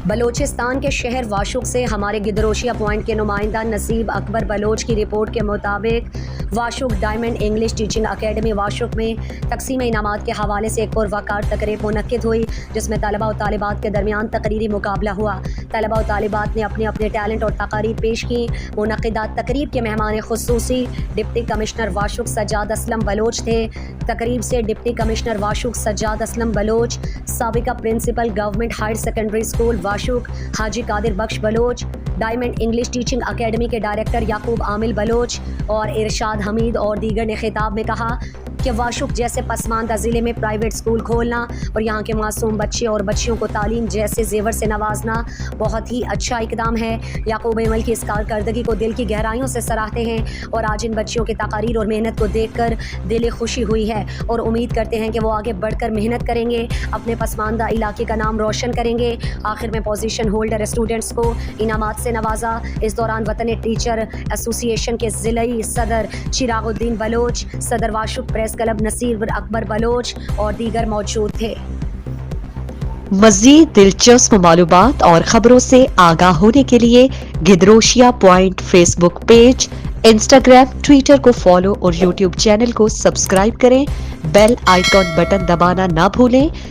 بلوچستان کے شہر واشوق سے ہمارے گدروشیہ پوائنٹ کے نمائندہ نصیب اکبر بلوچ کی رپورٹ کے مطابق واشوق ڈائمنڈ انگلش ٹیچنگ اکیڈمی واشوق میں تقسیم انعامات کے حوالے سے ایک پروقار تقریب منعقد ہوئی، جس میں طلباء و طالبات کے درمیان تقریری مقابلہ ہوا۔ طلباء و طالبات نے اپنے اپنے ٹیلنٹ اور تقاریر پیش کی۔ منعقدہ تقریب کے مہمان خصوصی ڈپٹی کمشنر واشوق سجاد اسلم بلوچ تھے۔ تقریب سے ڈپٹی کمشنر واشوق سجاد اسلم بلوچ، سابقہ principal government higher secondary school Washuq Haji Qadir Bakhsh Baloch, diamond English teaching academy کے ڈائریکٹر یعقوب عامل بلوچ اور ارشاد حمید اور دیگر نے خطاب میں کہا کہ واشوق جیسے پسماندہ ضلع میں پرائیویٹ اسکول کھولنا اور یہاں کے معصوم بچے اور بچیوں کو تعلیم جیسے زیور سے نوازنا بہت ہی اچھا اقدام ہے۔ یعقوب عمل کی اس کارکردگی کو دل کی گہرائیوں سے سراہتے ہیں اور آج ان بچیوں کی تقاریر اور محنت کو دیکھ کر دل خوشی ہوئی ہے اور امید کرتے ہیں کہ وہ آگے بڑھ کر محنت کریں گے، اپنے پسماندہ علاقے کا نام روشن کریں گے۔ آخر میں پوزیشن ہولڈر اسٹوڈنٹس کو انعامات سے نوازا۔ اس دوران وطن ٹیچر ایسوسی ایشن کے ضلعی صدر چراغ الدین بلوچ، صدر واشوق پریس کلب نصیب اکبر بلوچ اور دیگر موجود تھے۔ مزید دلچسپ معلومات اور خبروں سے آگاہ ہونے کے لیے Gedrosia point Facebook page, Instagram, Twitter کو فالو اور یوٹیوب چینل کو سبسکرائب کریں۔ بیل آئیکن بٹن دبانا نہ بھولیں